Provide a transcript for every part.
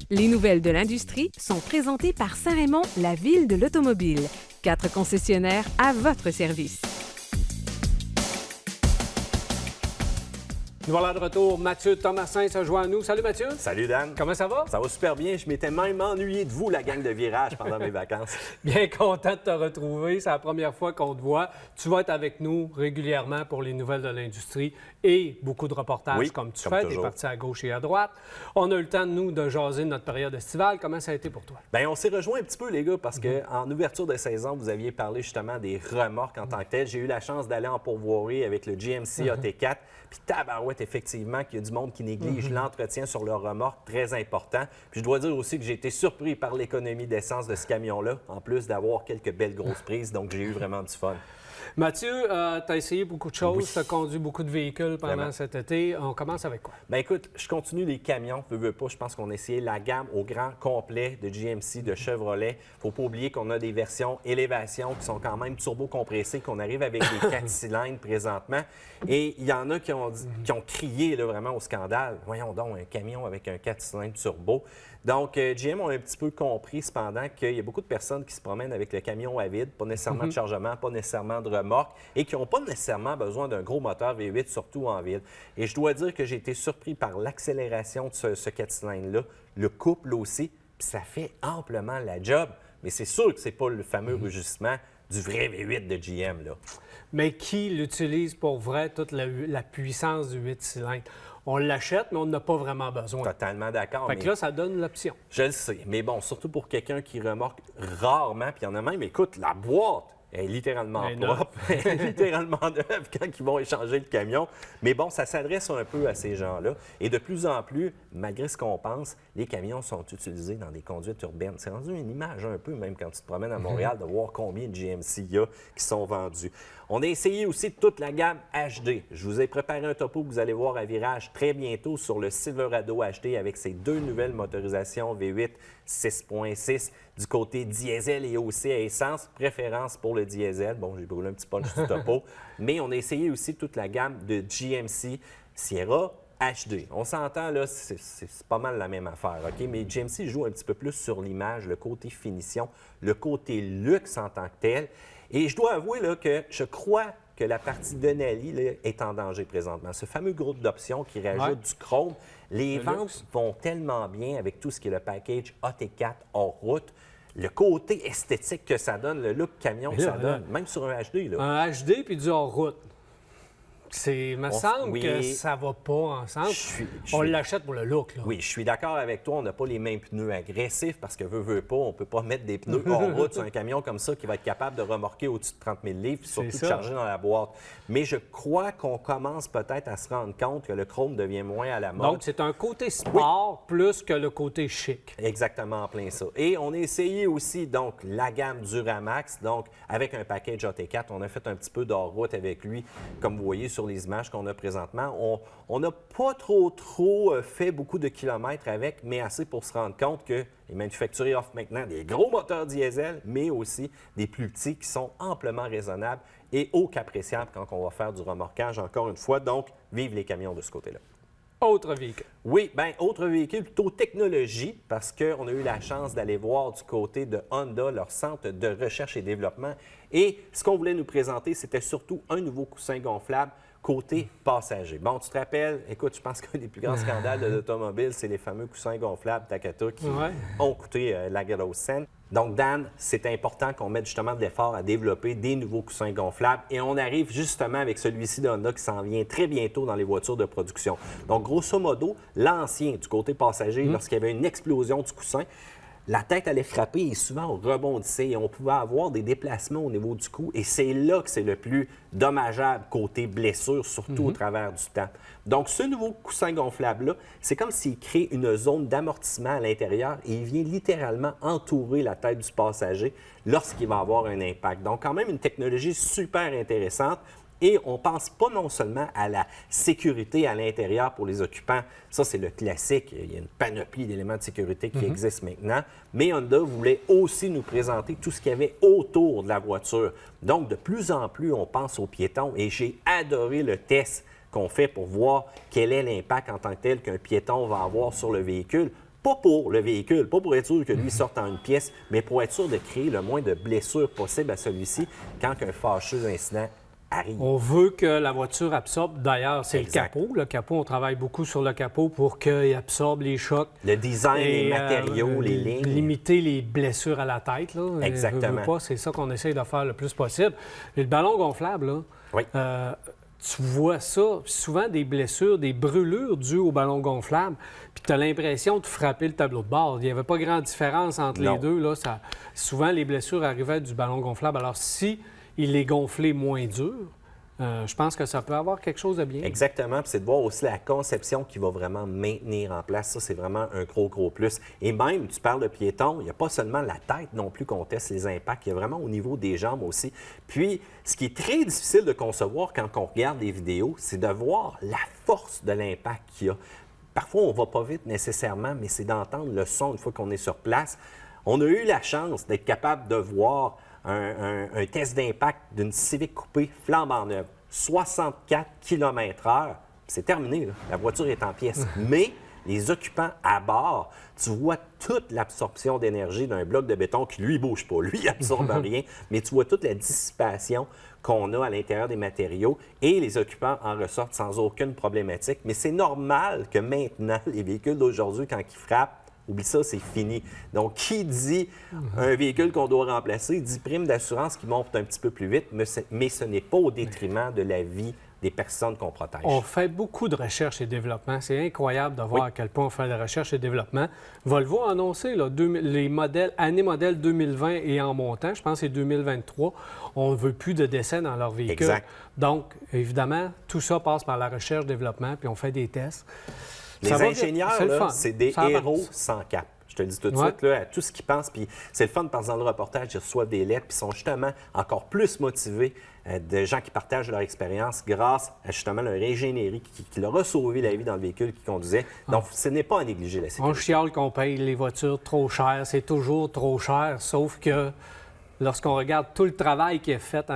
Les nouvelles de l'industrie sont présentées par Saint-Raymond, la ville de l'automobile. 4 concessionnaires à votre service. Nous voilà de retour. Mathieu Thomasin se joint à nous. Salut Mathieu. Salut Dan. Comment ça va? Ça va super bien. Je m'étais même ennuyé de vous, la gang de virage, pendant mes vacances. Bien content de te retrouver. C'est la première fois qu'on te voit. Tu vas être avec nous régulièrement pour les nouvelles de l'industrie et beaucoup de reportages comme tu fais, des parties à gauche et à droite. On a eu le temps, nous, de jaser de notre période estivale. Comment ça a été pour toi? Bien, on s'est rejoint un petit peu, les gars, parce qu'en ouverture de saison, vous aviez parlé justement des remorques en tant que telles. J'ai eu la chance d'aller en pourvoirie avec le GMC AT4. Puis tabarouette, effectivement, qu'il y a du monde qui néglige l'entretien sur leur remorque, très important. Puis je dois dire aussi que j'ai été surpris par l'économie d'essence de ce camion-là, en plus d'avoir quelques belles grosses prises, donc j'ai eu vraiment du fun. Mathieu, tu as essayé beaucoup de choses, tu as conduit beaucoup de véhicules pendant cet été. On commence avec quoi? Bien écoute, je continue les camions, veux pas. Je pense qu'on a essayé la gamme au grand complet de GMC, de Chevrolet. Faut pas oublier qu'on a des versions élévation qui sont quand même turbo-compressées, qu'on arrive avec des 4 cylindres présentement. Et il y en a qui ont crié là, vraiment au scandale. Voyons donc, un camion avec un 4 cylindres turbo. Donc, GM ont un petit peu compris, cependant, qu'il y a beaucoup de personnes qui se promènent avec le camion à vide, pas nécessairement de chargement, pas nécessairement de remorque, et qui n'ont pas nécessairement besoin d'un gros moteur V8, surtout en ville. Et je dois dire que j'ai été surpris par l'accélération de ce 4 cylindres-là, le couple aussi, puis ça fait amplement la job. Mais c'est sûr que c'est pas le fameux rugissement du vrai V8 de GM, là. Mais qui l'utilise pour vrai, toute la puissance du 8 cylindres? On l'achète, mais on n'a pas vraiment besoin. Totalement d'accord. Fait que là, ça donne l'option. Je le sais. Mais bon, surtout pour quelqu'un qui remorque rarement, puis il y en a même, écoute, la boîte est littéralement propre, elle est littéralement neuve quand ils vont échanger le camion. Mais bon, ça s'adresse un peu à ces gens-là. Et de plus en plus, malgré ce qu'on pense, les camions sont utilisés dans des conduites urbaines. C'est rendu une image un peu, même quand tu te promènes à Montréal, de voir combien de GMC il y a qui sont vendus. On a essayé aussi toute la gamme HD. Je vous ai préparé un topo que vous allez voir à virage très bientôt sur le Silverado HD avec ses 2 nouvelles motorisations V8 6.6 du côté diesel et aussi à essence. Préférence pour le diesel. Bon, j'ai brûlé un petit punch du topo. Mais on a essayé aussi toute la gamme de GMC Sierra HD. On s'entend, là, c'est pas mal la même affaire, OK? Mais GMC joue un petit peu plus sur l'image, le côté finition, le côté luxe en tant que tel. Et je dois avouer là, que je crois que la partie Denali là, est en danger présentement. Ce fameux groupe d'options qui rajoute du chrome, les ventes vont tellement bien avec tout ce qui est le package AT4 hors route. Le côté esthétique que ça donne, le look camion que ça donne, même sur un HD. Là. Un HD puis du hors route. Il me semble que ça va pas ensemble. On l'achète pour le look. Là. Oui, je suis d'accord avec toi. On n'a pas les mêmes pneus agressifs parce que veut pas, on ne peut pas mettre des pneus hors route sur un camion comme ça qui va être capable de remorquer au-dessus de 30 000 livres, surtout de charger dans la boîte. Mais je crois qu'on commence peut-être à se rendre compte que le chrome devient moins à la mode. Donc, c'est un côté sport plus que le côté chic. Exactement, en plein ça. Et on a essayé aussi donc la gamme Duramax. Donc, avec un package AT4, on a fait un petit peu d'hors-route avec lui, comme vous voyez sur les images qu'on a présentement. On n'a pas trop fait beaucoup de kilomètres avec, mais assez pour se rendre compte que les manufacturiers offrent maintenant des gros moteurs diesel, mais aussi des plus petits qui sont amplement raisonnables et appréciables quand on va faire du remorquage, encore une fois. Donc, vive les camions de ce côté-là. Autre véhicule. Oui, bien, autre véhicule, plutôt technologie, parce qu'on a eu la chance d'aller voir du côté de Honda, leur centre de recherche et développement. Et ce qu'on voulait nous présenter, c'était surtout un nouveau coussin gonflable côté passager. Bon, tu te rappelles, écoute, je pense qu'un des plus grands scandales de l'automobile, c'est les fameux coussins gonflables Takata qui ont coûté la grosse scène. Donc, Dan, c'est important qu'on mette justement de l'effort à développer des nouveaux coussins gonflables et on arrive justement avec celui-ci de Honda qui s'en vient très bientôt dans les voitures de production. Donc, grosso modo, l'ancien du côté passager, lorsqu'il y avait une explosion du coussin, la tête allait frapper et souvent on rebondissait et on pouvait avoir des déplacements au niveau du cou. Et c'est là que c'est le plus dommageable côté blessure, surtout au travers du temps. Donc, ce nouveau coussin gonflable-là, c'est comme s'il crée une zone d'amortissement à l'intérieur et il vient littéralement entourer la tête du passager lorsqu'il va avoir un impact. Donc, quand même une technologie super intéressante. Et on ne pense pas non seulement à la sécurité à l'intérieur pour les occupants. Ça, c'est le classique. Il y a une panoplie d'éléments de sécurité qui existent maintenant. Mais Honda voulait aussi nous présenter tout ce qu'il y avait autour de la voiture. Donc, de plus en plus, on pense aux piétons. Et j'ai adoré le test qu'on fait pour voir quel est l'impact en tant que tel qu'un piéton va avoir sur le véhicule. pas pour le véhicule, pas pour être sûr que lui sorte en une pièce, mais pour être sûr de créer le moins de blessures possible à celui-ci quand un fâcheux incident arrive. On veut que la voiture absorbe. D'ailleurs, c'est le capot. Le capot, on travaille beaucoup sur le capot pour qu'il absorbe les chocs. Le design, les matériaux, les lignes. Limiter les blessures à la tête. Là. Exactement. C'est ça qu'on essaye de faire le plus possible. Et le ballon gonflable, là, oui. Tu vois ça, souvent des blessures, des brûlures dues au ballon gonflable, puis tu as l'impression de frapper le tableau de bord. Il n'y avait pas grande différence entre les deux. Là. Souvent, les blessures arrivaient du ballon gonflable. Alors, si il est gonflé moins dur, je pense que ça peut avoir quelque chose de bien. Exactement. Puis c'est de voir aussi la conception qui va vraiment maintenir en place. Ça, c'est vraiment un gros plus. Et même, tu parles de piéton, il n'y a pas seulement la tête non plus qu'on teste les impacts, il y a vraiment au niveau des jambes aussi. Puis, ce qui est très difficile de concevoir quand on regarde des vidéos, c'est de voir la force de l'impact qu'il y a. Parfois, on ne va pas vite nécessairement, mais c'est d'entendre le son une fois qu'on est sur place. On a eu la chance d'être capable de voir un test d'impact d'une Civic coupée flambant neuve, 64 km/h. C'est terminé, là. La voiture est en pièces. Mais les occupants à bord, tu vois toute l'absorption d'énergie d'un bloc de béton qui, lui, ne bouge pas. Lui, il n'absorbe rien, mais tu vois toute la dissipation qu'on a à l'intérieur des matériaux et les occupants en ressortent sans aucune problématique. Mais c'est normal que maintenant, les véhicules d'aujourd'hui, quand ils frappent, oublie ça, c'est fini. Donc, qui dit un véhicule qu'on doit remplacer, dit prime d'assurance qui monte un petit peu plus vite, mais ce n'est pas au détriment de la vie des personnes qu'on protège. On fait beaucoup de recherche et développement. C'est incroyable de voir à quel point on fait de recherche et développement. Volvo a annoncé là, les année modèle 2020 et en montant, je pense que c'est 2023, on ne veut plus de décès dans leurs véhicules. Exact. Donc, évidemment, tout ça passe par la recherche-développement, puis on fait des tests. Les ingénieurs, c'est des héros sans cap. Je te le dis tout de suite, là, à tout ce qu'ils pensent. Puis c'est le fun parce que dans le reportage, ils reçoivent des lettres puis sont justement encore plus motivés de gens qui partagent leur expérience grâce à justement leur ingénierie qui leur a sauvé la vie dans le véhicule qu'ils conduisaient. Donc, ce n'est pas à négliger la sécurité. On chiale qu'on paye les voitures trop chères. C'est toujours trop cher, sauf que lorsqu'on regarde tout le travail qui est fait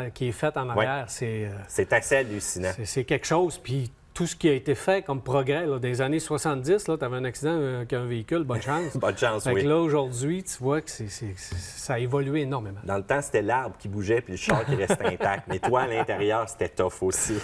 en arrière, c'est assez hallucinant. C'est quelque chose. Puis tout ce qui a été fait comme progrès, là, des années 70, tu avais un accident avec un véhicule, bonne chance. Bonne chance, oui. Là, aujourd'hui, tu vois que ça a évolué énormément. Dans le temps, c'était l'arbre qui bougeait puis le char qui restait intact. Mais toi, à l'intérieur, c'était tough aussi.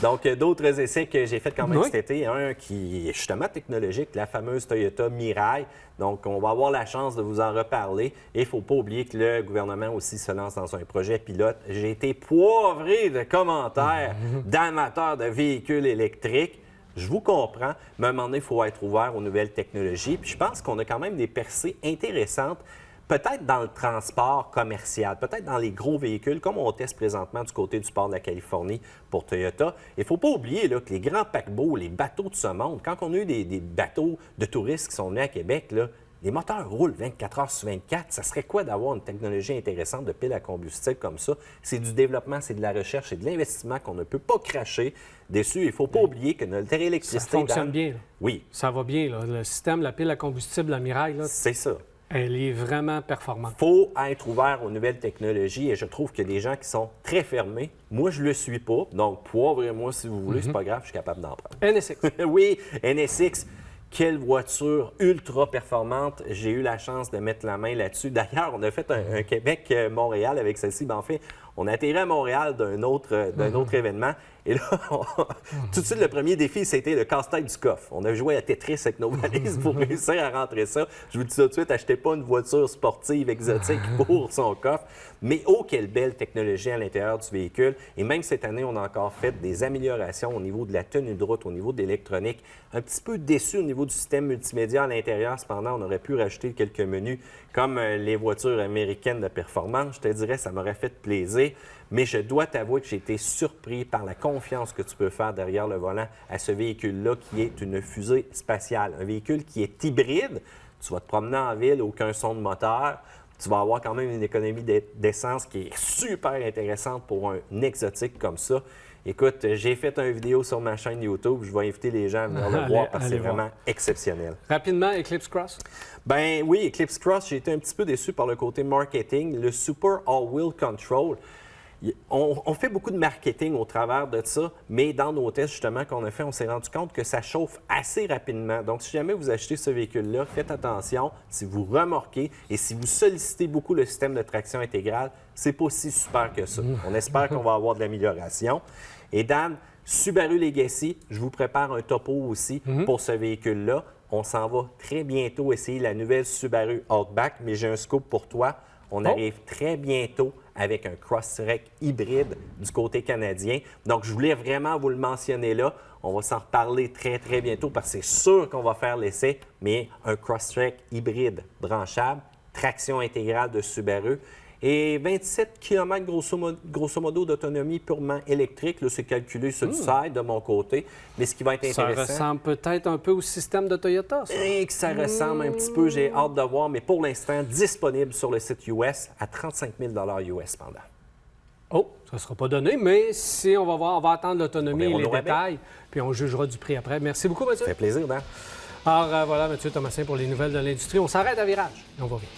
Donc, d'autres essais que j'ai faits quand même cet été. Un qui est justement technologique, la fameuse Toyota Mirai. Donc, on va avoir la chance de vous en reparler. Et il ne faut pas oublier que le gouvernement aussi se lance dans un projet pilote. J'ai été poivré de commentaires d'amateurs de véhicules électriques. Je vous comprends, mais à un moment donné, il faut être ouvert aux nouvelles technologies. Puis je pense qu'on a quand même des percées intéressantes, peut-être dans le transport commercial, peut-être dans les gros véhicules, comme on teste présentement du côté du port de la Californie pour Toyota. Il ne faut pas oublier là, que les grands paquebots, les bateaux de ce monde, quand on a eu des bateaux de touristes qui sont venus à Québec, là, les moteurs roulent 24 heures sur 24. Ça serait quoi d'avoir une technologie intéressante de pile à combustible comme ça? C'est du développement, c'est de la recherche, c'est de l'investissement qu'on ne peut pas cracher dessus. Il ne faut pas oublier que notre électricité... Ça fonctionne bien. Là. Oui. Ça va bien. Là. Le système, la pile à combustible, la Mirai, c'est ça. Elle est vraiment performante. Il faut être ouvert aux nouvelles technologies et je trouve qu'il y a des gens qui sont très fermés. Moi, je ne le suis pas. Donc, poivrez-moi si vous voulez, c'est pas grave, je suis capable d'en prendre. NSX. Oui, NSX. Quelle voiture ultra performante. J'ai eu la chance de mettre la main là-dessus. D'ailleurs, on a fait un Québec-Montréal avec celle-ci. Ben, en fait, on a atterri à Montréal d'un autre événement. Et là, tout de suite, le premier défi, c'était le casse-tête du coffre. On a joué à Tetris avec nos valises pour réussir à rentrer ça. Je vous dis tout de suite, achetez pas une voiture sportive exotique pour son coffre. Mais oh, quelle belle technologie à l'intérieur du véhicule. Et même cette année, on a encore fait des améliorations au niveau de la tenue de route, au niveau de l'électronique. Un petit peu déçu au niveau du système multimédia à l'intérieur. Cependant, on aurait pu rajouter quelques menus comme les voitures américaines de performance. Je te dirais, ça m'aurait fait plaisir. Mais je dois t'avouer que j'ai été surpris par la confiance que tu peux faire derrière le volant à ce véhicule-là qui est une fusée spatiale. Un véhicule qui est hybride. Tu vas te promener en ville, aucun son de moteur. Tu vas avoir quand même une économie d'essence qui est super intéressante pour un exotique comme ça. Écoute, j'ai fait une vidéo sur ma chaîne YouTube. Je vais inviter les gens à venir le voir parce que c'est vraiment exceptionnel. Rapidement, Eclipse Cross? Ben oui, Eclipse Cross, j'ai été un petit peu déçu par le côté marketing. Le Super All-Wheel Control. On fait beaucoup de marketing au travers de ça, mais dans nos tests justement qu'on a fait, on s'est rendu compte que ça chauffe assez rapidement. Donc, si jamais vous achetez ce véhicule-là, faites attention. Si vous remorquez et si vous sollicitez beaucoup le système de traction intégrale, c'est pas aussi super que ça. On espère qu'on va avoir de l'amélioration. Et Dan, Subaru Legacy, je vous prépare un topo aussi pour ce véhicule-là. On s'en va très bientôt essayer la nouvelle Subaru Outback, mais j'ai un scoop pour toi. On arrive très bientôt avec un Crosstrek hybride du côté canadien. Donc, je voulais vraiment vous le mentionner là. On va s'en reparler très, très bientôt parce que c'est sûr qu'on va faire l'essai, mais un Crosstrek hybride branchable, traction intégrale de Subaru et 27 km grosso modo d'autonomie purement électrique. Là, c'est calculé sur le side de mon côté. Mais ce qui va être intéressant... Ça ressemble peut-être un peu au système de Toyota, ça? Et que ça ressemble un petit peu, j'ai hâte de voir. Mais pour l'instant, disponible sur le site US à 35 000 US pendant. Oh, ça ne sera pas donné, mais si on va voir, on va attendre l'autonomie et les aura détails, puis on jugera du prix après. Merci beaucoup, Mathieu. Ça fait plaisir, Dan. Alors, voilà, Mathieu Thomasin pour les nouvelles de l'industrie. On s'arrête à Virage et on va revenir.